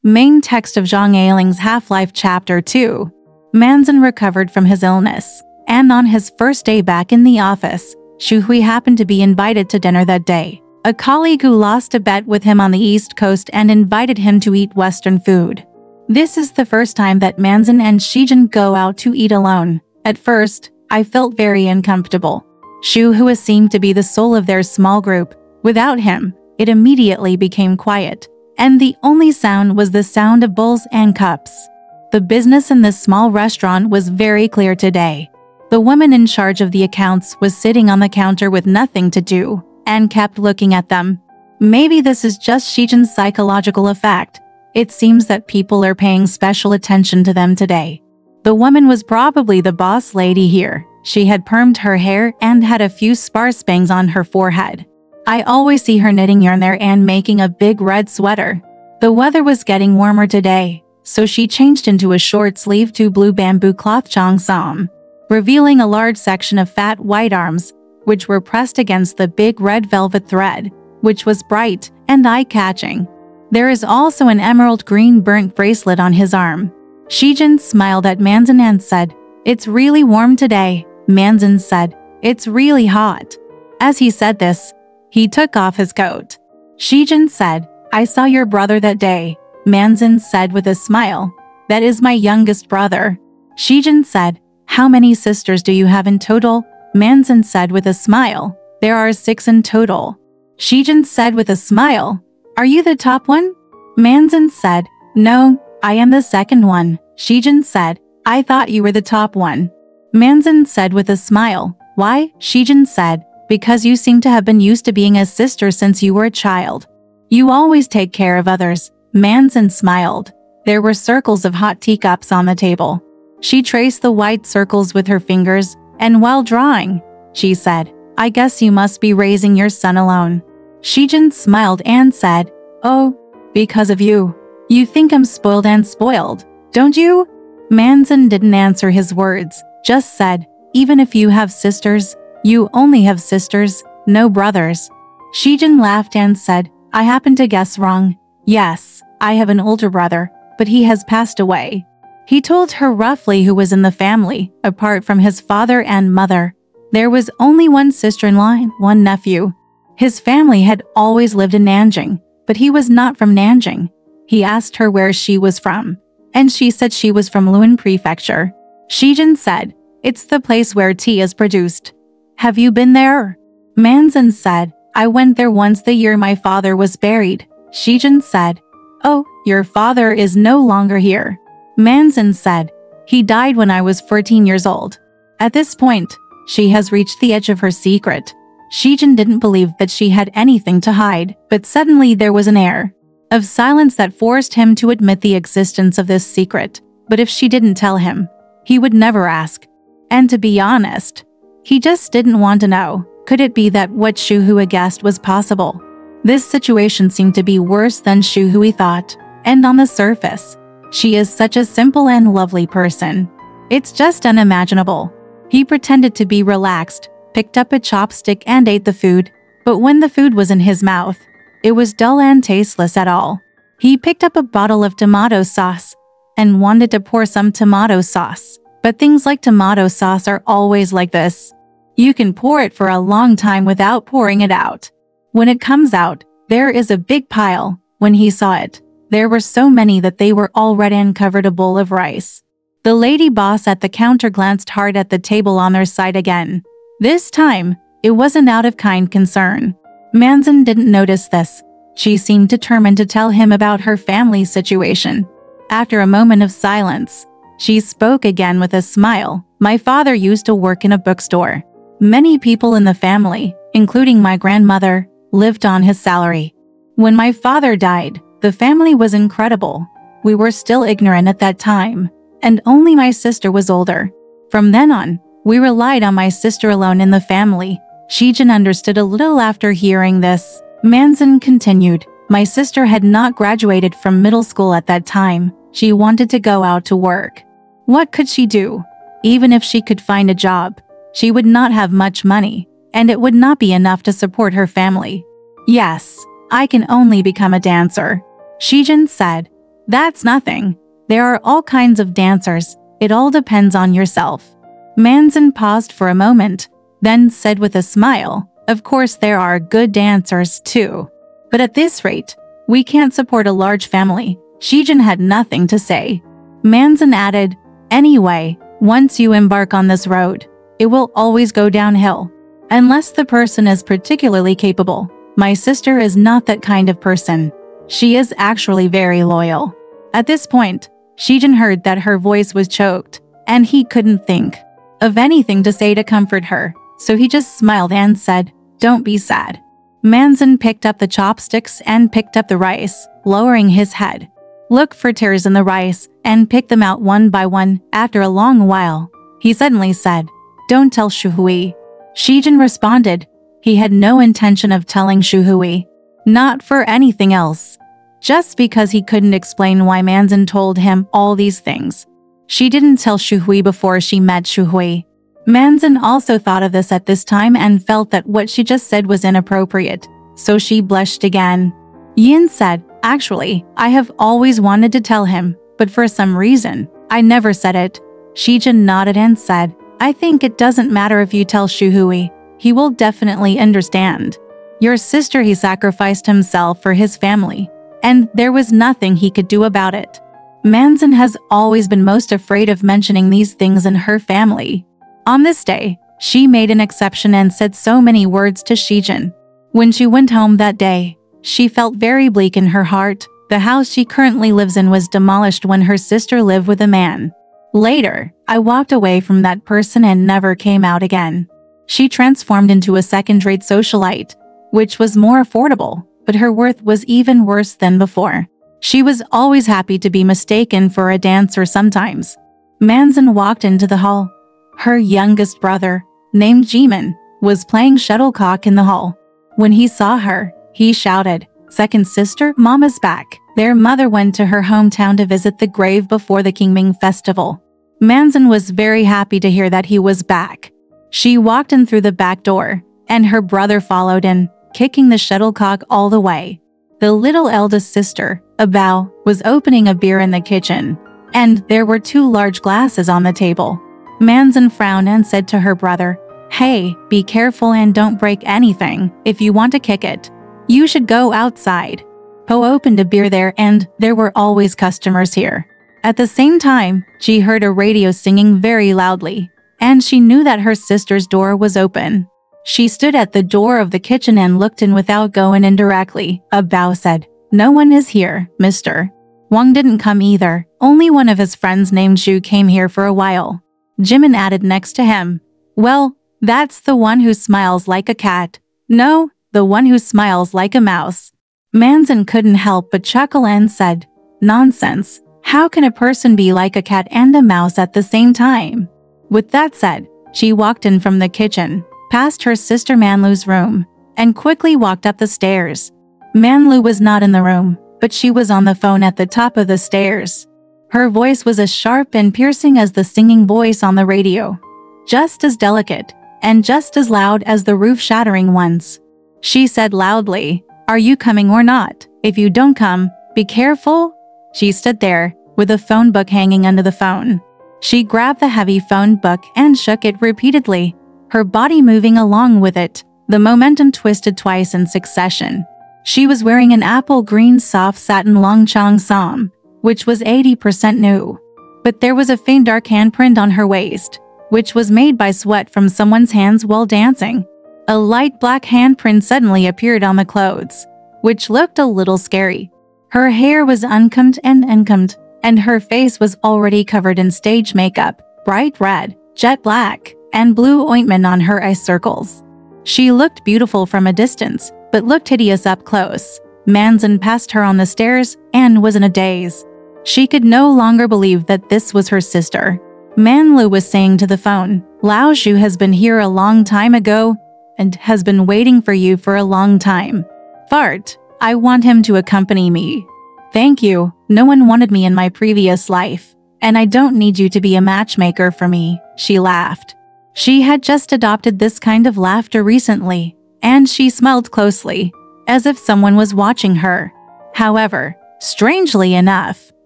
Main text of Zhang Ailing's Half-Life Chapter 2. Manzin recovered from his illness, and on his first day back in the office, Shu Hui happened to be invited to dinner that day. A colleague who lost a bet with him on the East Coast and invited him to eat Western food. This is the first time that Manzin and Zhen go out to eat alone. At first, I felt very uncomfortable. Shu Hui seemed to be the soul of their small group. Without him, it immediately became quiet, and the only sound was the sound of bowls and cups. The business in this small restaurant was very clear today. The woman in charge of the accounts was sitting on the counter with nothing to do, and kept looking at them. Maybe this is just Zhen's psychological effect. It seems that people are paying special attention to them today. The woman was probably the boss lady here. She had permed her hair and had a few sparse bangs on her forehead. I always see her knitting yarn there and making a big red sweater. The weather was getting warmer today, so she changed into a short-sleeved blue bamboo cloth cheongsam, revealing a large section of fat white arms, which were pressed against the big red velvet thread, which was bright and eye-catching. There is also an emerald green burnt bracelet on his arm. Zhen smiled at Manzin and said, "It's really warm today." Manzin said, "It's really hot." As he said this, he took off his coat. Zhen said, "I saw your brother that day." Manzin said with a smile, "That is my youngest brother." Zhen said, "How many sisters do you have in total?" Manzin said with a smile, "There are 6 in total." Zhen said with a smile, "Are you the top one?" Manzin said, "No, I am the second one." Zhen said, "I thought you were the top one." Manzin said with a smile, "Why?" Zhen said, "Because you seem to have been used to being a sister since you were a child. You always take care of others." Manzin smiled. There were circles of hot teacups on the table. She traced the white circles with her fingers, and while drawing, she said, "I guess you must be raising your son alone." Zhen smiled and said, "Oh, because of you. You think I'm spoiled and spoiled, don't you?" Manzin didn't answer his words, just said, "Even if you have sisters, you only have sisters, no brothers." Zhen laughed and said, "I happen to guess wrong. Yes, I have an older brother, but he has passed away." He told her roughly who was in the family, apart from his father and mother. There was only one sister-in-law and one nephew. His family had always lived in Nanjing, but he was not from Nanjing. He asked her where she was from, and she said she was from Luan Prefecture. Zhen said, "It's the place where tea is produced. Have you been there?" Manzin said, "I went there once the year my father was buried." Zhen said, "Oh, your father is no longer here." Manzin said, "He died when I was 14 years old." At this point, she has reached the edge of her secret. Zhen didn't believe that she had anything to hide, but suddenly there was an air of silence that forced him to admit the existence of this secret. But if she didn't tell him, he would never ask. And to be honest, he just didn't want to know. Could it be that what Shu Hui guessed was possible? This situation seemed to be worse than Shu Hui thought, and on the surface, she is such a simple and lovely person. It's just unimaginable. He pretended to be relaxed, picked up a chopstick and ate the food, but when the food was in his mouth, it was dull and tasteless at all. He picked up a bottle of tomato sauce and wanted to pour some tomato sauce, but things like tomato sauce are always like this. You can pour it for a long time without pouring it out. When it comes out, there is a big pile. When he saw it, there were so many that they were all red and covered a bowl of rice. The lady boss at the counter glanced hard at the table on their side again. This time, it wasn't out of kind concern. Manzin didn't notice this. She seemed determined to tell him about her family's situation. After a moment of silence, she spoke again with a smile. "My father used to work in a bookstore. Many people in the family, including my grandmother, lived on his salary. When my father died, the family was incredible. We were still ignorant at that time, and only my sister was older. From then on, we relied on my sister alone in the family." Zhen understood a little after hearing this. Manzin continued, "My sister had not graduated from middle school at that time. She wanted to go out to work. What could she do? Even if she could find a job, she would not have much money, and it would not be enough to support her family. Yes, I can only become a dancer." Zhen said, That's nothing. There are all kinds of dancers. It all depends on yourself. Manzin paused for a moment, then said with a smile, of course there are good dancers too. But at this rate, we can't support a large family. Zhen had nothing to say. Manzin added, anyway, once you embark on this road, it will always go downhill. Unless the person is particularly capable. My sister is not that kind of person. She is actually very loyal. At this point, Zhen heard that her voice was choked, and he couldn't think of anything to say to comfort her, so he just smiled and said, don't be sad. Manzin picked up the chopsticks and picked up the rice, lowering his head. Look for tears in the rice and pick them out one by one. After a long while, he suddenly said, don't tell Shu Hui. Zhen responded. He had no intention of telling Shu Hui. Not for anything else. Just because he couldn't explain why Manzin told him all these things. She didn't tell Shu Hui before she met Shu Hui. Manzin also thought of this at this time and felt that what she just said was inappropriate, so she blushed again. Yin said, actually, I have always wanted to tell him, but for some reason, I never said it. Zhen nodded and said, I think it doesn't matter if you tell Shu Hui. He will definitely understand. Your sister, he sacrificed himself for his family, and there was nothing he could do about it. Manzin has always been most afraid of mentioning these things in her family. On this day, she made an exception and said so many words to Zhen. When she went home that day, she felt very bleak in her heart. The house she currently lives in was demolished when her sister lived with a man. Later, I walked away from that person and never came out again. She transformed into a second-rate socialite, which was more affordable, but her worth was even worse than before. She was always happy to be mistaken for a dancer sometimes. Manzin walked into the hall. Her youngest brother, named Jimin, was playing shuttlecock in the hall. When he saw her, he shouted, second sister, Mama's back. Their mother went to her hometown to visit the grave before the Qingming festival. Manzin was very happy to hear that he was back. She walked in through the back door, and her brother followed in, kicking the shuttlecock all the way. The little eldest sister, Abao, was opening a beer in the kitchen, and there were 2 large glasses on the table. Manzin frowned and said to her brother, hey, be careful and don't break anything. If you want to kick it, you should go outside. Po opened a beer there and there were always customers here. At the same time, she heard a radio singing very loudly, and she knew that her sister's door was open. She stood at the door of the kitchen and looked in without going in directly. Abao said, no one is here, mister. Wang didn't come either. Only one of his friends named Zhu came here for a while. Jimin added next to him, well, that's the one who smiles like a cat. No, the one who smiles like a mouse. Manzin couldn't help but chuckle and said, nonsense. How can a person be like a cat and a mouse at the same time? With that said, she walked in from the kitchen, past her sister Manlu's room, and quickly walked up the stairs. Manlu was not in the room, but she was on the phone at the top of the stairs. Her voice was as sharp and piercing as the singing voice on the radio, just as delicate, and just as loud as the roof-shattering ones. She said loudly, are you coming or not? If you don't come, be careful. She stood there, with a phone book hanging under the phone. She grabbed the heavy phone book and shook it repeatedly, her body moving along with it. The momentum twisted twice in succession. She was wearing an apple green soft satin Longchang Sam, which was 80% new. But there was a faint dark handprint on her waist, which was made by sweat from someone's hands while dancing. A light black handprint suddenly appeared on the clothes, which looked a little scary. Her hair was uncombed and uncombed, and her face was already covered in stage makeup, bright red, jet black, and blue ointment on her eye circles. She looked beautiful from a distance, but looked hideous up close. Manzin passed her on the stairs and was in a daze. She could no longer believe that this was her sister. Manlu was saying to the phone, Lao Zhu has been here a long time ago and has been waiting for you for a long time. Fart, I want him to accompany me. Thank you, no one wanted me in my previous life, and I don't need you to be a matchmaker for me, she laughed. She had just adopted this kind of laughter recently, and she smiled closely, as if someone was watching her. However, strangely enough,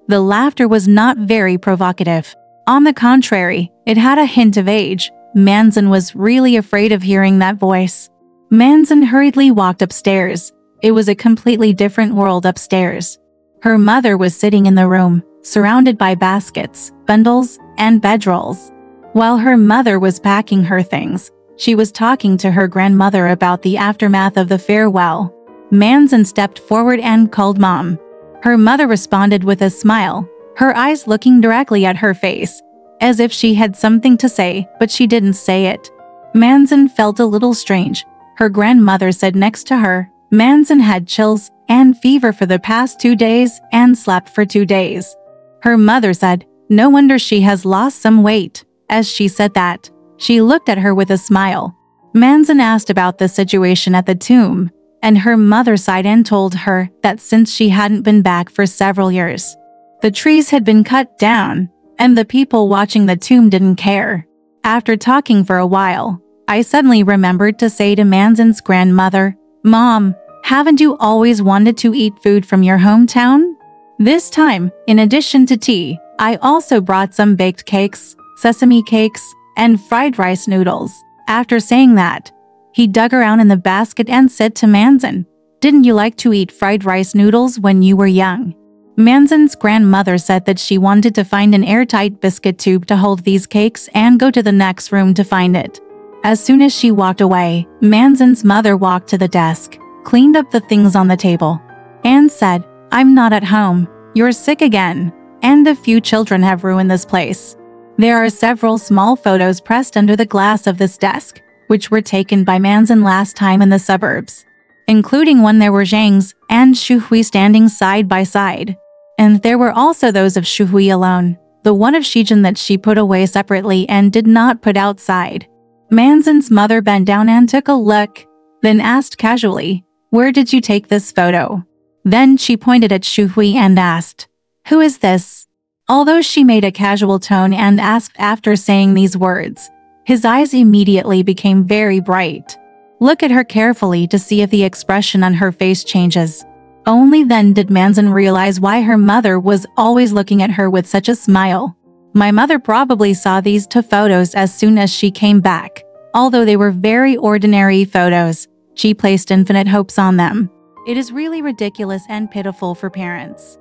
The laughter was not very provocative. On the contrary, it had a hint of age. Manzin was really afraid of hearing that voice. Manzin hurriedly walked upstairs. It was a completely different world upstairs. Her mother was sitting in the room, surrounded by baskets, bundles, and bedrolls. While her mother was packing her things, she was talking to her grandmother about the aftermath of the farewell. Manzin stepped forward and called Mom. Her mother responded with a smile, her eyes looking directly at her face, as if she had something to say, but she didn't say it. Manzin felt a little strange. Her grandmother said next to her, Manzin had chills and fever for the past 2 days and slept for 2 days. Her mother said, no wonder she has lost some weight. As she said that, she looked at her with a smile. Manzin asked about the situation at the tomb, and her mother sighed and told her that since she hadn't been back for several years, the trees had been cut down, and the people watching the tomb didn't care. After talking for a while, I suddenly remembered to say to Manzin's grandmother, Mom, haven't you always wanted to eat food from your hometown? This time, in addition to tea, I also brought some baked cakes, sesame cakes, and fried rice noodles. After saying that, he dug around in the basket and said to Manzin, didn't you like to eat fried rice noodles when you were young? Manzin's grandmother said that she wanted to find an airtight biscuit tube to hold these cakes and go to the next room to find it. As soon as she walked away, Manzin's mother walked to the desk, cleaned up the things on the table, and said, I'm not at home, you're sick again, and a few children have ruined this place. There are several small photos pressed under the glass of this desk, which were taken by Manzin last time in the suburbs, including one there were Zheng's and Shu Hui standing side by side. And there were also those of Shu Hui alone, the one of Zhen that she put away separately and did not put outside. Manzin's mother bent down and took a look, then asked casually, where did you take this photo? Then she pointed at Shu Hui and asked, who is this? Although she made a casual tone and asked after saying these words, his eyes immediately became very bright. Look at her carefully to see if the expression on her face changes. Only then did Manzin realize why her mother was always looking at her with such a smile. My mother probably saw these 2 photos as soon as she came back. Although they were very ordinary photos, she placed infinite hopes on them. It is really ridiculous and pitiful for parents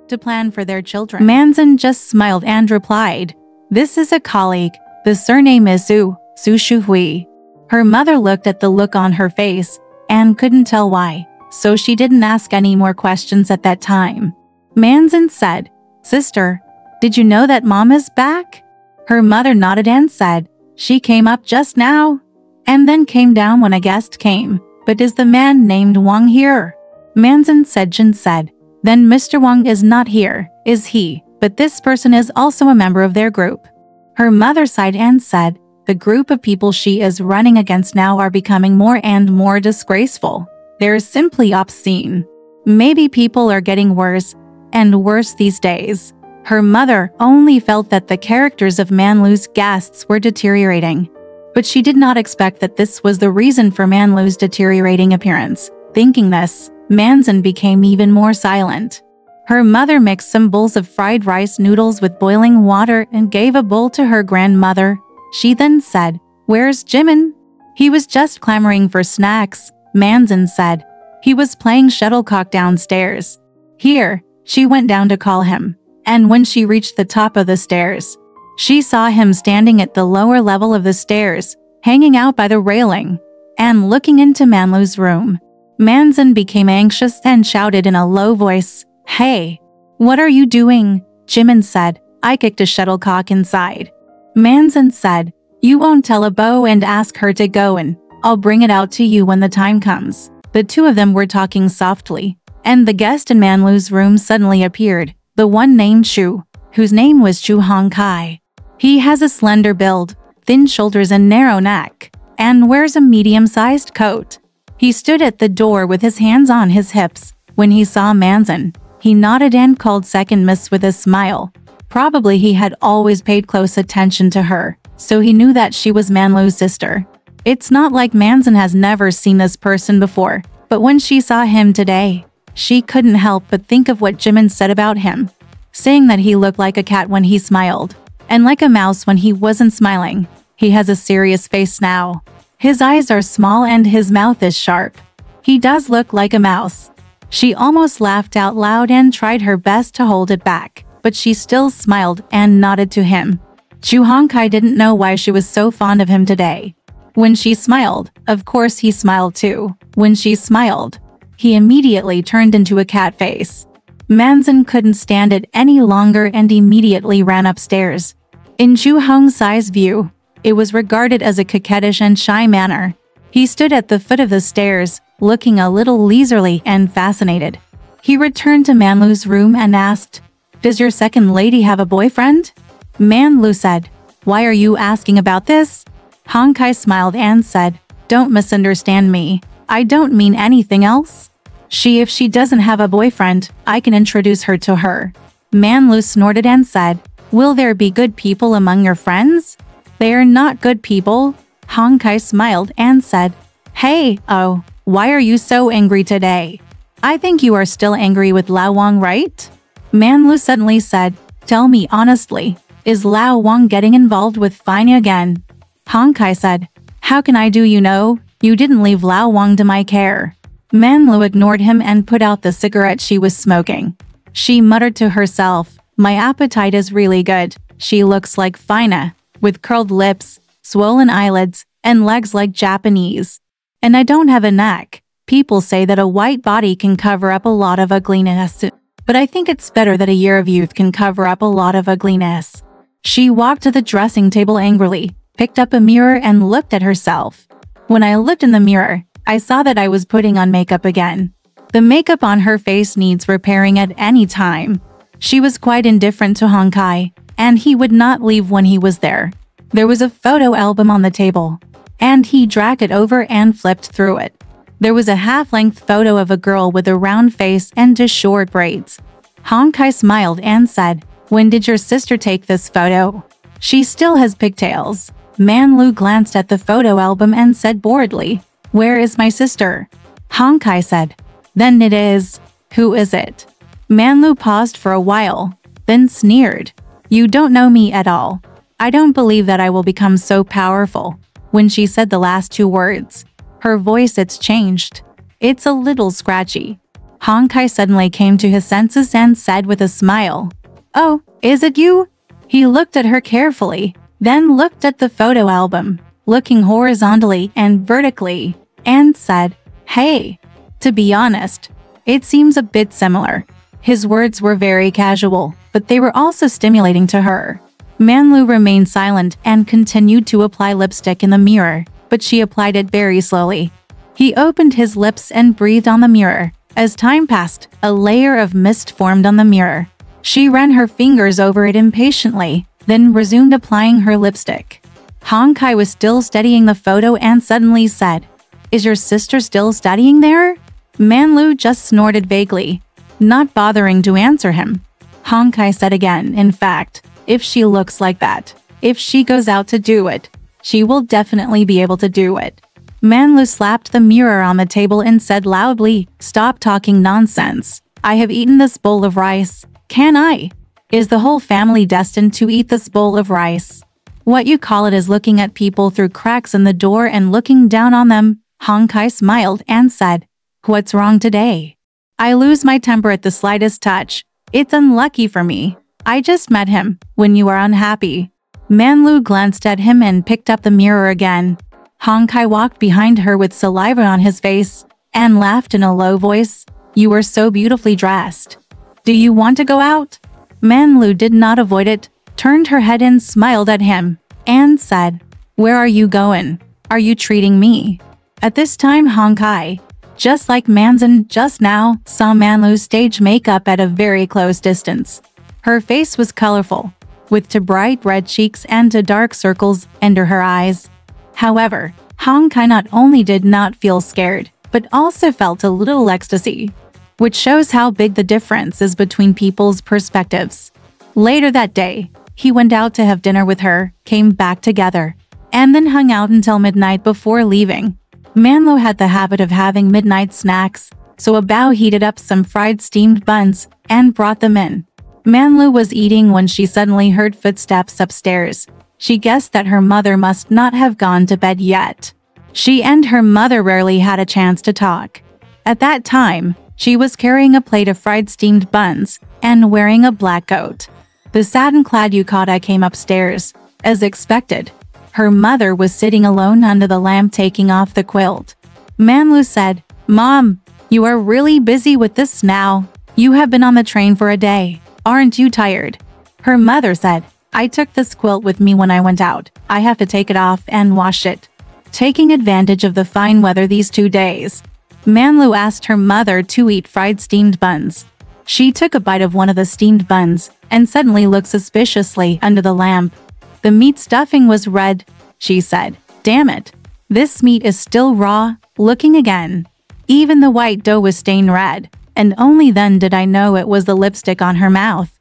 to plan for their children. Manzin just smiled and replied, this is a colleague. The surname is Shu Hui. Her mother looked at the look on her face and couldn't tell why, so she didn't ask any more questions at that time. Manzin said, sister, did you know that Mom is back? Her mother nodded and said, she came up just now, and then came down when a guest came. But is the man named Wang here? Manzin said. Zhen said, then Mr. Wang is not here, is he? But this person is also a member of their group. Her mother sighed and said, the group of people she is running against now are becoming more and more disgraceful. They're simply obscene. Maybe people are getting worse and worse these days. Her mother only felt that the characters of Manlu's guests were deteriorating. But she did not expect that this was the reason for Manlu's deteriorating appearance. Thinking this, Manzin became even more silent. Her mother mixed some bowls of fried rice noodles with boiling water and gave a bowl to her grandmother. She then said, where's Jimin? He was just clamoring for snacks, Manzin said. He was playing shuttlecock downstairs. Here, she went down to call him. And when she reached the top of the stairs, she saw him standing at the lower level of the stairs, hanging out by the railing, and looking into Manlu's room. Manzin became anxious and shouted in a low voice, hey, what are you doing? Jimin said, I kicked a shuttlecock inside. Manzin said, you won't tell a Bo and ask her to go and I'll bring it out to you when the time comes. The 2 of them were talking softly, and the guest in Manlu's room suddenly appeared, the one named Shu, whose name was Chu Hongkai. He has a slender build, thin shoulders and narrow neck, and wears a medium-sized coat. He stood at the door with his hands on his hips. When he saw Manzin, he nodded and called second miss with a smile. Probably he had always paid close attention to her, so he knew that she was Manlu's sister. It's not like Manzin has never seen this person before, but when she saw him today, she couldn't help but think of what Jimin said about him. saying that he looked like a cat when he smiled, and like a mouse when he wasn't smiling. He has a serious face now. His eyes are small and his mouth is sharp. He does look like a mouse. She almost laughed out loud and tried her best to hold it back, but she still smiled and nodded to him. Zhu Hongkai didn't know why she was so fond of him today. When she smiled, of course he smiled too. When she smiled, he immediately turned into a cat face. Manzin couldn't stand it any longer and immediately ran upstairs. In Zhu Hongkai's view, it was regarded as a coquettish and shy manner. He stood at the foot of the stairs, looking a little leisurely and fascinated. He returned to Manlu's room and asked, "Does your second lady have a boyfriend?" Manlu said, "Why are you asking about this?" Hongkai smiled and said, "Don't misunderstand me. I don't mean anything else. If she doesn't have a boyfriend, I can introduce her to her." Manlu snorted and said, "Will there be good people among your friends?" "They are not good people." Hongkai smiled and said, "Hey, oh, why are you so angry today? I think you are still angry with Lao Wang, right?" Manlu suddenly said, "Tell me honestly, is Lao Wang getting involved with Fina again?" Hongkai said, "How can I do you know? You didn't leave Lao Wang to my care." Manlu ignored him and put out the cigarette she was smoking. She muttered to herself, "My appetite is really good. She looks like Fina, with curled lips, swollen eyelids, and legs like Japanese. And I don't have a neck." People say that a white body can cover up a lot of ugliness, but I think it's better that a year of youth can cover up a lot of ugliness. She walked to the dressing table angrily, picked up a mirror and looked at herself. When I looked in the mirror, I saw that I was putting on makeup again. The makeup on her face needs repairing at any time. She was quite indifferent to Hongkai, and he would not leave when he was there. There was a photo album on the table, and he dragged it over and flipped through it. There was a half-length photo of a girl with a round face and just short braids. Hongkai smiled and said, "When did your sister take this photo? She still has pigtails." Manlu glanced at the photo album and said boredly, "Where is my sister?" Hongkai said, "Then it is. Who is it?" Manlu paused for a while, then sneered, "You don't know me at all. I don't believe that I will become so powerful." When she said the last two words, her voice changed. It's a little scratchy. Hongkai suddenly came to his senses and said with a smile, "Oh, is it you?" He looked at her carefully, then looked at the photo album, looking horizontally and vertically, and said, "Hey." To be honest, it seems a bit similar. His words were very casual, but they were also stimulating to her. Manlu remained silent and continued to apply lipstick in the mirror, but she applied it very slowly. He opened his lips and breathed on the mirror. As time passed, a layer of mist formed on the mirror. She ran her fingers over it impatiently, then resumed applying her lipstick. Hongkai was still studying the photo and suddenly said, "Is your sister still studying there?" Manlu just snorted vaguely, not bothering to answer him. Hongkai said again, "In fact, if she looks like that, if she goes out to do it, she will definitely be able to do it." Manlu slapped the mirror on the table and said loudly, "Stop talking nonsense. I have eaten this bowl of rice. Can I? Is the whole family destined to eat this bowl of rice? What you call it is looking at people through cracks in the door and looking down on them." Hongkai smiled and said, "What's wrong today? I lose my temper at the slightest touch. It's unlucky for me. I just met him when you are unhappy." Manlu glanced at him and picked up the mirror again. Hongkai walked behind her with saliva on his face and laughed in a low voice, "You are so beautifully dressed. Do you want to go out?" Manlu did not avoid it, turned her head and smiled at him, and said, "Where are you going? Are you treating me?" At this time Hongkai, just like Manzin just now, saw Manlu's stage makeup at a very close distance. Her face was colorful, with two bright red cheeks and two dark circles under her eyes. However, Hongkai not only did not feel scared, but also felt a little ecstasy, which shows how big the difference is between people's perspectives. Later that day, he went out to have dinner with her, came back together, and then hung out until midnight before leaving. Manlu had the habit of having midnight snacks, so Bao heated up some fried steamed buns and brought them in. Manlu was eating when she suddenly heard footsteps upstairs. She guessed that her mother must not have gone to bed yet. She and her mother rarely had a chance to talk. At that time, she was carrying a plate of fried steamed buns and wearing a black coat. The satin-clad yukata came upstairs. As expected, her mother was sitting alone under the lamp taking off the quilt. Manlu said, "Mom, you are really busy with this now. You have been on the train for a day. Aren't you tired?" Her mother said, "I took this quilt with me when I went out. I have to take it off and wash it." Taking advantage of the fine weather these 2 days, Manlu asked her mother to eat fried steamed buns. She took a bite of one of the steamed buns and suddenly looked suspiciously under the lamp. "The meat stuffing was red," she said. "Damn it. This meat is still raw." Looking again, even the white dough was stained red, and only then did I know it was the lipstick on her mouth.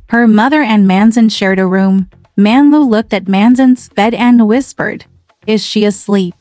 Her mother and Manzin shared a room. Manlu looked at Manzin's bed and whispered, "Is she asleep?"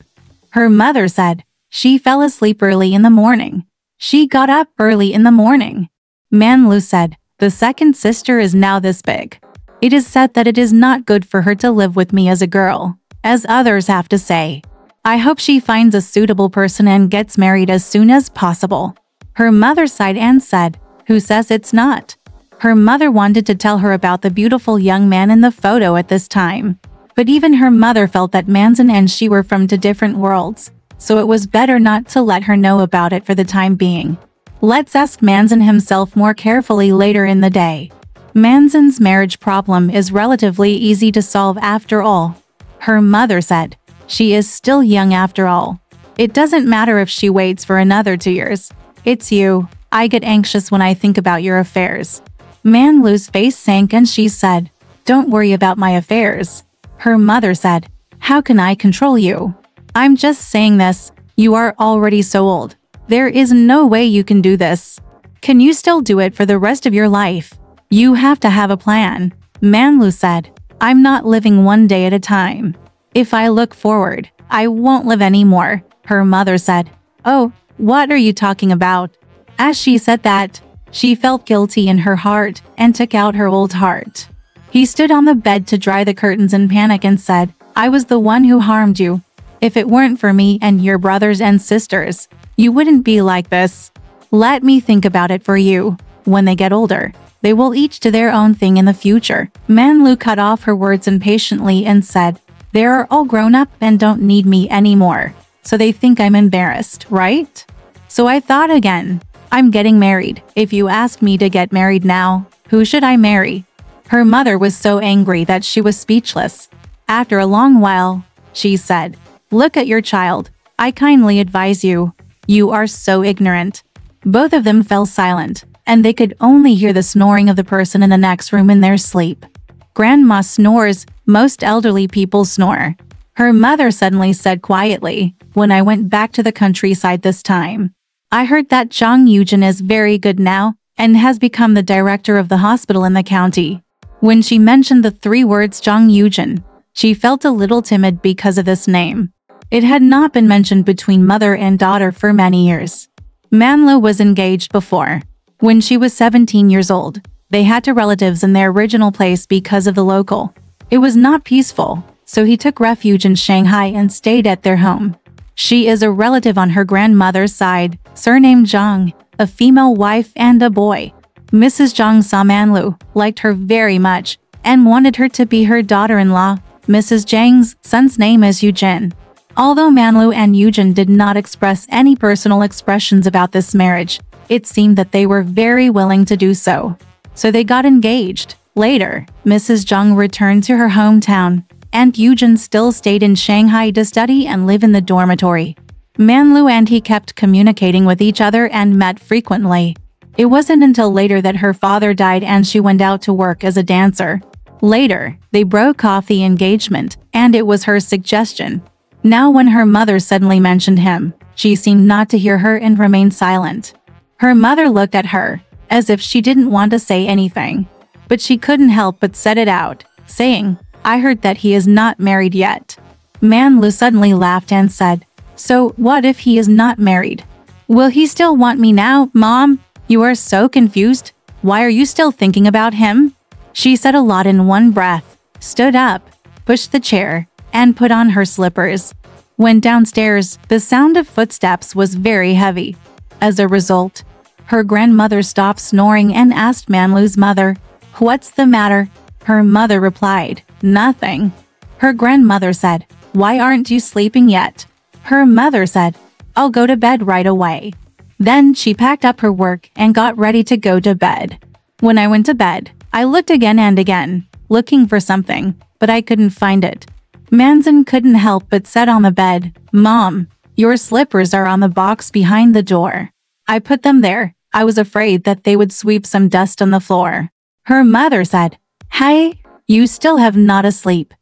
Her mother said, "She fell asleep early in the morning. She got up early in the morning." Manlu said, "The second sister is now this big. It is said that it is not good for her to live with me as a girl, as others have to say. I hope she finds a suitable person and gets married as soon as possible." Her mother sighed and said, "Who says it's not?" Her mother wanted to tell her about the beautiful young man in the photo at this time. But even her mother felt that Manzin and she were from two different worlds, so it was better not to let her know about it for the time being. Let's ask Manzin himself more carefully later in the day. Manzin's marriage problem is relatively easy to solve after all. Her mother said, "She is still young after all. It doesn't matter if she waits for another 2 years. It's you. I get anxious when I think about your affairs." Manlu's face sank and she said, "Don't worry about my affairs." Her mother said, "How can I control you? I'm just saying this. You are already so old. There is no way you can do this. Can you still do it for the rest of your life? You have to have a plan." Manlu said, "I'm not living one day at a time. If I look forward, I won't live anymore." Her mother said, "Oh, what are you talking about?" As she said that, she felt guilty in her heart and took out her old heart. He stood on the bed to dry the curtains in panic and said, "I was the one who harmed you. If it weren't for me and your brothers and sisters, you wouldn't be like this. Let me think about it for you. When they get older, they will each do their own thing in the future." Manlu cut off her words impatiently and said, "They are all grown up and don't need me anymore, so they think I'm embarrassed, right? So I thought again. I'm getting married. If you ask me to get married now, who should I marry?" Her mother was so angry that she was speechless. After a long while, she said, "Look at your child. I kindly advise you. You are so ignorant." Both of them fell silent, and they could only hear the snoring of the person in the next room in their sleep. Grandma snores. Most elderly people snore. Her mother suddenly said quietly, "When I went back to the countryside this time, I heard that Zhang Yujin is very good now and has become the director of the hospital in the county." When she mentioned the 3 words Zhang Yujin, she felt a little timid because of this name. It had not been mentioned between mother and daughter for many years. Manlu was engaged before. When she was 17 years old, they had 2 relatives in their original place because of the local. It was not peaceful, so he took refuge in Shanghai and stayed at their home. She is a relative on her grandmother's side, surnamed Zhang, a female wife and a boy. Mrs. Zhang saw Manlu, liked her very much, and wanted her to be her daughter-in-law. Mrs. Zhang's son's name is Eugene. Although Manlu and Eugene did not express any personal expressions about this marriage, it seemed that they were very willing to do so. So they got engaged. Later, Mrs. Zhang returned to her hometown, and Eugene still stayed in Shanghai to study and live in the dormitory. Manlu and he kept communicating with each other and met frequently. It wasn't until later that her father died and she went out to work as a dancer. Later, they broke off the engagement, and it was her suggestion. Now when her mother suddenly mentioned him, she seemed not to hear her and remained silent. Her mother looked at her, as if she didn't want to say anything. But she couldn't help but said it out, saying, "I heard that he is not married yet." Manlu suddenly laughed and said, "So what if he is not married? Will he still want me now, Mom? You are so confused. Why are you still thinking about him? She said a lot in one breath, stood up, pushed the chair, and put on her slippers. Went downstairs. The sound of footsteps was very heavy. As a result, her grandmother stopped snoring and asked Manlu's mother, "What's the matter?" Her mother replied, "Nothing." Her grandmother said, "Why aren't you sleeping yet?" Her mother said, "I'll go to bed right away." Then she packed up her work and got ready to go to bed. When I went to bed, I looked again and again, looking for something, but I couldn't find it. Manzin couldn't help but said on the bed, "Mom, your slippers are on the box behind the door. I put them there. I was afraid that they would sweep some dust on the floor." Her mother said, "Hey, you still have not asleep."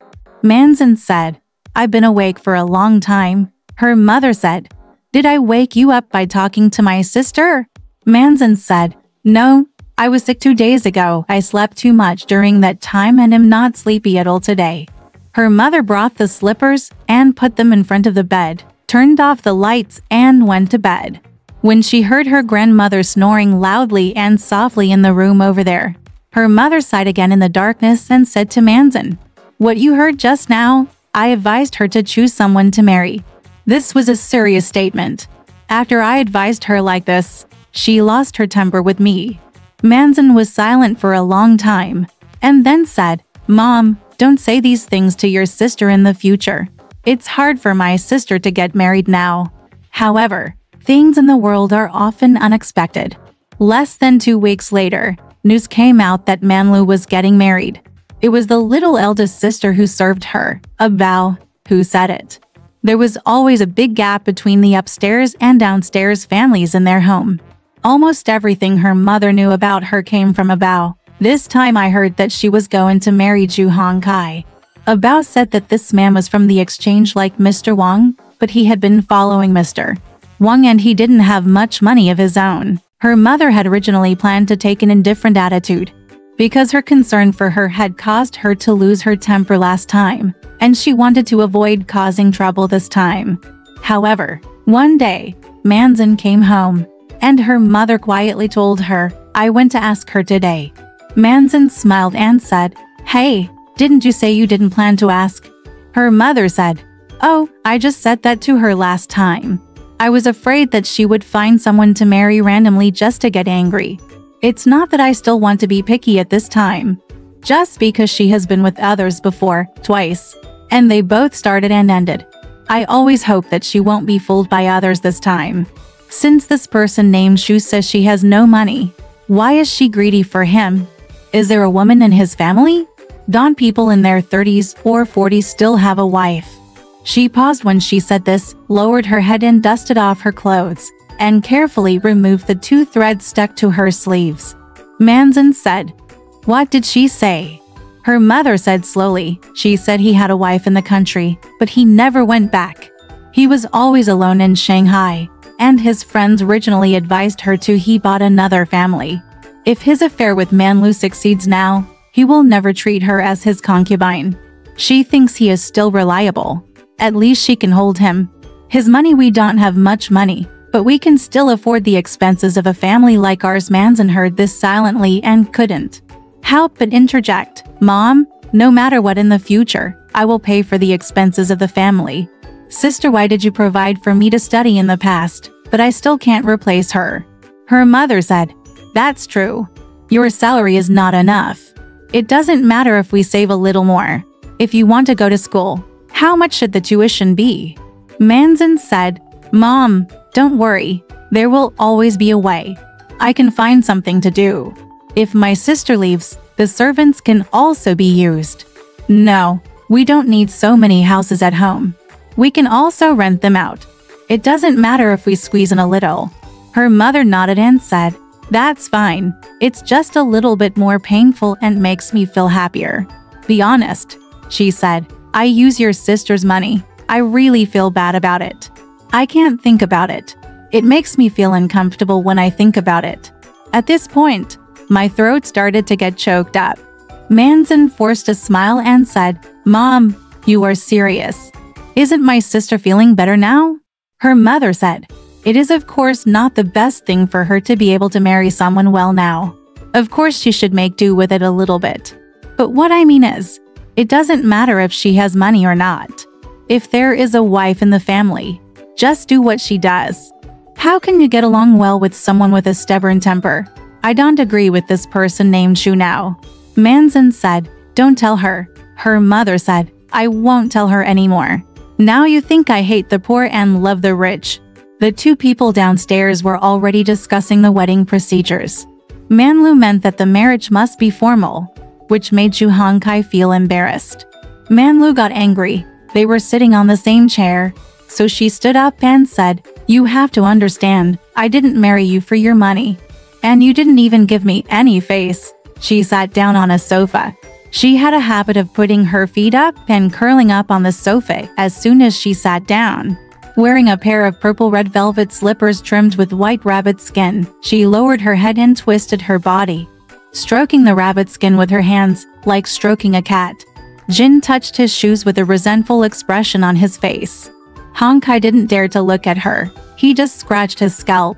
Manzin said, "I've been awake for a long time." Her mother said, "Did I wake you up by talking to my sister?" Manzin said, "No, I was sick 2 days ago. I slept too much during that time and am not sleepy at all today." Her mother brought the slippers and put them in front of the bed, turned off the lights and went to bed. When she heard her grandmother snoring loudly and softly in the room over there, her mother sighed again in the darkness and said to Manzin, "What you heard just now? I advised her to choose someone to marry." This was a serious statement. After I advised her like this, she lost her temper with me. Manzin was silent for a long time, and then said, "Mom, don't say these things to your sister in the future. It's hard for my sister to get married now." However, things in the world are often unexpected. Less than 2 weeks later, news came out that Manlu was getting married. It was the little eldest sister who served her, a vow, who said it. There was always a big gap between the upstairs and downstairs families in their home. Almost everything her mother knew about her came from Abao. This time I heard that she was going to marry Zhu Hongkai. Abao said that this man was from the exchange like Mr. Wang, but he had been following Mr. Wang and he didn't have much money of his own. Her mother had originally planned to take an indifferent attitude, because her concern for her had caused her to lose her temper last time, and she wanted to avoid causing trouble this time. However, one day, Manzin came home, and her mother quietly told her, "I went to ask her today." Manzin smiled and said, "Hey, didn't you say you didn't plan to ask?" Her mother said, "Oh, I just said that to her last time. I was afraid that she would find someone to marry randomly just to get angry. It's not that I still want to be picky at this time. Just because she has been with others before, twice, and they both started and ended. I always hope that she won't be fooled by others this time. Since this person named Shu says she has no money, why is she greedy for him? Is there a woman in his family? Don't people in their 30s or 40s still have a wife?" She paused when she said this, lowered her head and dusted off her clothes, and carefully removed the 2 threads stuck to her sleeves. Manzin said, "What did she say?" Her mother said slowly, "She said he had a wife in the country, but he never went back. He was always alone in Shanghai, and his friends originally advised her to he bought another family. If his affair with Manlu succeeds now, he will never treat her as his concubine. She thinks he is still reliable. At least she can hold him. His money, we don't have much money, but we can still afford the expenses of a family like ours." Manzin heard this silently and couldn't help but interject, "Mom, no matter what in the future, I will pay for the expenses of the family. Sister, why did you provide for me to study in the past, but I still can't replace her?" Her mother said, "That's true. Your salary is not enough. It doesn't matter if we save a little more. If you want to go to school, how much should the tuition be?" Manzin said, "Mom, don't worry. There will always be a way. I can find something to do. If my sister leaves, the servants can also be used. No, we don't need so many houses at home. We can also rent them out. It doesn't matter if we squeeze in a little." Her mother nodded and said, "That's fine. It's just a little bit more painful and makes me feel happier. Be honest," she said. "I use your sister's money. I really feel bad about it. I can't think about it. It makes me feel uncomfortable when I think about it." At this point, my throat started to get choked up. Manzin forced a smile and said, "Mom, you are serious. Isn't my sister feeling better now?" Her mother said, "It is of course not the best thing for her to be able to marry someone well now. Of course she should make do with it a little bit. But what I mean is, it doesn't matter if she has money or not. If there is a wife in the family, just do what she does. How can you get along well with someone with a stubborn temper? I don't agree with this person named Shu now. Manzin said, don't tell her. Her mother said, I won't tell her anymore. Now you think I hate the poor and love the rich. The two people downstairs were already discussing the wedding procedures. Manlu meant that the marriage must be formal, which made Shu Hongkai feel embarrassed. Manlu got angry. They were sitting on the same chair, so she stood up and said, you have to understand, I didn't marry you for your money. And you didn't even give me any face. She sat down on a sofa. She had a habit of putting her feet up and curling up on the sofa as soon as she sat down. Wearing a pair of purple-red velvet slippers trimmed with white rabbit skin, she lowered her head and twisted her body, stroking the rabbit skin with her hands, like stroking a cat. Jin touched his shoes with a resentful expression on his face. Hongkai didn't dare to look at her. He just scratched his scalp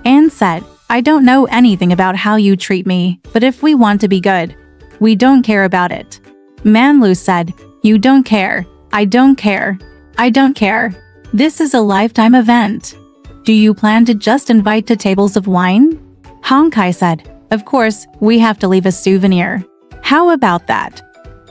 and said, I don't know anything about how you treat me, but if we want to be good, we don't care about it. Manlu said, you don't care. I don't care. I don't care. This is a lifetime event. Do you plan to just invite to tables of wine? Hongkai said, of course, we have to leave a souvenir. How about that?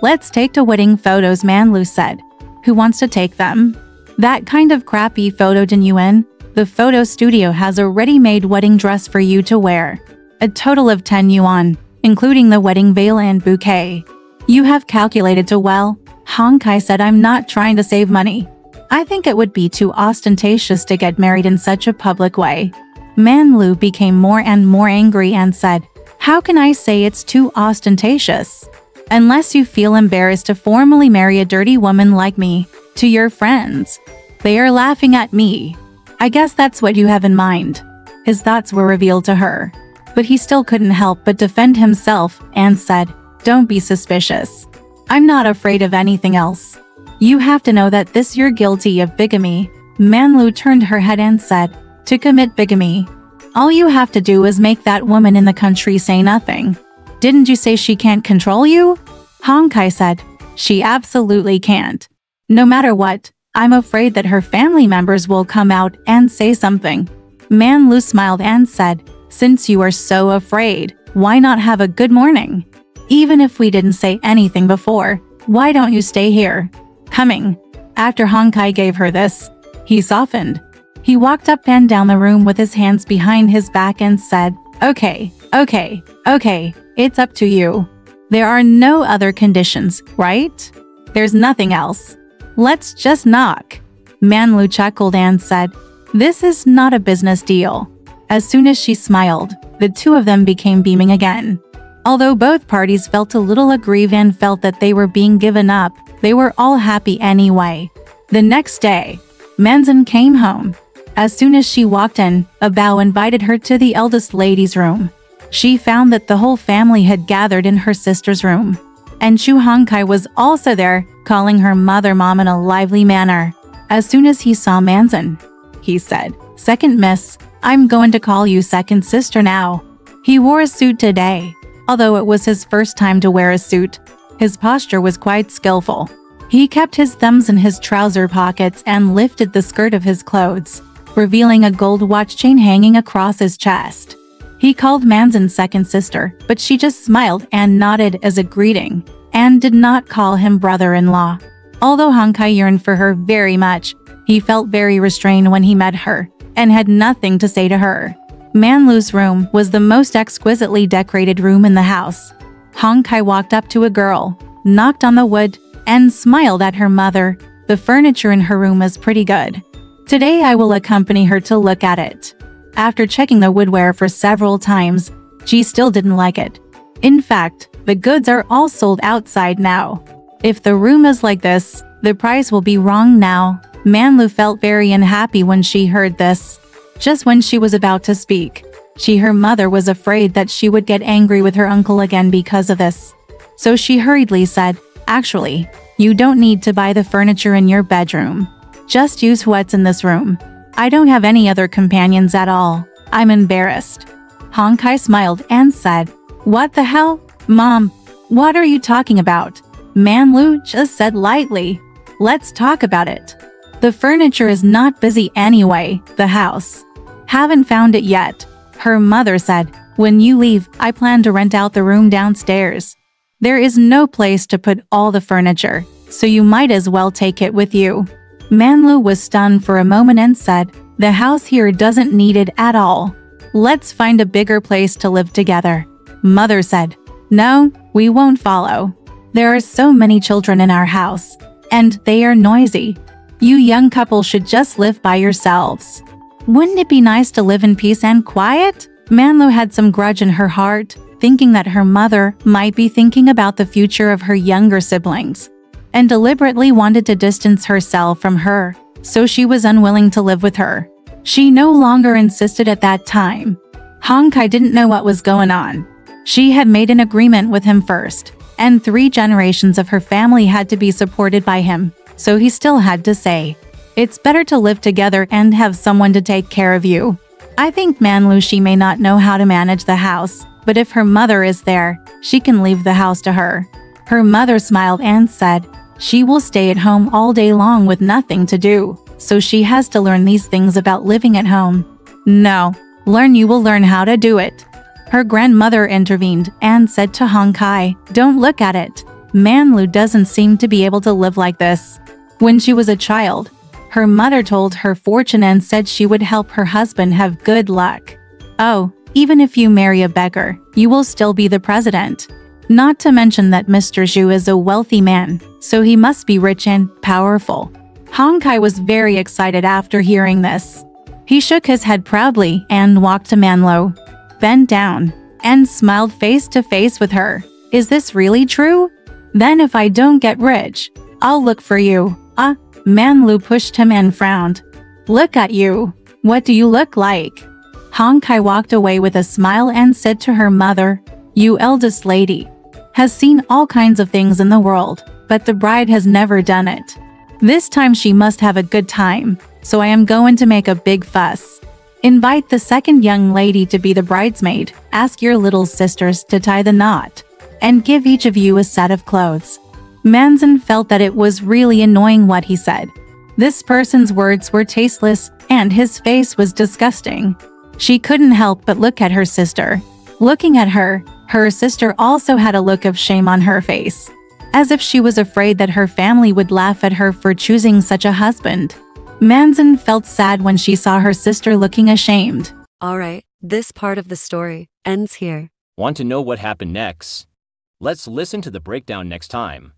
Let's take to wedding photos, Manlu said. Who wants to take them? That kind of crappy photo genuine? The photo studio has a ready-made wedding dress for you to wear. A total of 10 yuan, including the wedding veil and bouquet. You have calculated too well. Hongkai said, I'm not trying to save money. I think it would be too ostentatious to get married in such a public way. Manlu became more and more angry and said, how can I say it's too ostentatious? Unless you feel embarrassed to formally marry a dirty woman like me, to your friends. They are laughing at me. I guess that's what you have in mind. His thoughts were revealed to her. But he still couldn't help but defend himself and said, don't be suspicious. I'm not afraid of anything else. You have to know that this you're guilty of bigamy. Manlu turned her head and said, to commit bigamy, all you have to do is make that woman in the country say nothing. Didn't you say she can't control you? Hongkai said, she absolutely can't. No matter what, I'm afraid that her family members will come out and say something. Manlu smiled and said, since you are so afraid, why not have a good morning? Even if we didn't say anything before, why don't you stay here? Coming. After Hongkai gave her this, he softened. He walked up and down the room with his hands behind his back and said, okay, it's up to you. There are no other conditions, right? There's nothing else. Let's just knock. Manlu chuckled and said, this is not a business deal. As soon as she smiled, the two of them became beaming again. Although both parties felt a little aggrieved and felt that they were being given up, they were all happy anyway. The next day, Manzin came home. As soon as she walked in, a bow invited her to the eldest lady's room. She found that the whole family had gathered in her sister's room. And Shu Hongkai was also there, calling her mother mom in a lively manner. As soon as he saw Manzin, he said, second miss, I'm going to call you second sister now. He wore a suit today. Although it was his first time to wear a suit, his posture was quite skillful. He kept his thumbs in his trouser pockets and lifted the skirt of his clothes, revealing a gold watch chain hanging across his chest. He called Manzin second sister, but she just smiled and nodded as a greeting, and did not call him brother-in-law. Although Hongkai yearned for her very much, he felt very restrained when he met her, and had nothing to say to her. Manlu's room was the most exquisitely decorated room in the house. Hongkai walked up to a girl, knocked on the wood, and smiled at her mother. The furniture in her room is pretty good. Today I will accompany her to look at it. After checking the woodware for several times, she still didn't like it. In fact, the goods are all sold outside now. If the room is like this, the price will be wrong now. Manlu felt very unhappy when she heard this. Just when she was about to speak, her mother was afraid that she would get angry with her uncle again because of this. So she hurriedly said, actually, you don't need to buy the furniture in your bedroom. Just use what's in this room. I don't have any other companions at all. I'm embarrassed. Hongkai smiled and said, What the hell? Mom, what are you talking about? Man Lu just said lightly. Let's talk about it. The furniture is not busy anyway, the house. Haven't found it yet. Her mother said, when you leave, I plan to rent out the room downstairs. There is no place to put all the furniture, so you might as well take it with you. Man Lu was stunned for a moment and said, the house here doesn't need it at all. Let's find a bigger place to live together. Mother said, no, we won't follow. There are so many children in our house, and they are noisy. You young couple should just live by yourselves. Wouldn't it be nice to live in peace and quiet? Man Lu had some grudge in her heart, thinking that her mother might be thinking about the future of her younger siblings, and deliberately wanted to distance herself from her, so she was unwilling to live with her. She no longer insisted at that time. Hong Kai didn't know what was going on. She had made an agreement with him first, and 3 generations of her family had to be supported by him, so he still had to say, it's better to live together and have someone to take care of you. I think Man Lu, she may not know how to manage the house, but if her mother is there, she can leave the house to her. Her mother smiled and said, she will stay at home all day long with nothing to do, so she has to learn these things about living at home. No, you will learn how to do it. Her grandmother intervened and said to Hong Kai, don't look at it. Man Lu doesn't seem to be able to live like this. When she was a child, her mother told her fortune and said she would help her husband have good luck. Oh, even if you marry a beggar, you will still be the president. Not to mention that Mr. Zhu is a wealthy man, so he must be rich and powerful. Hong Kai was very excited after hearing this. He shook his head proudly and walked to Man Lu, bent down, and smiled face to face with her. Is this really true? Then if I don't get rich, I'll look for you. Man Lu pushed him and frowned. Look at you. What do you look like? Hong Kai walked away with a smile and said to her mother, you eldest lady has seen all kinds of things in the world, but the bride has never done it. This time she must have a good time, so I am going to make a big fuss. Invite the second young lady to be the bridesmaid, ask your little sisters to tie the knot, and give each of you a set of clothes. Manzin felt that it was really annoying what he said. This person's words were tasteless, and his face was disgusting. She couldn't help but look at her sister. Looking at her, her sister also had a look of shame on her face, as if she was afraid that her family would laugh at her for choosing such a husband. Manzin felt sad when she saw her sister looking ashamed. Alright, this part of the story ends here. Want to know what happened next? Let's listen to the breakdown next time.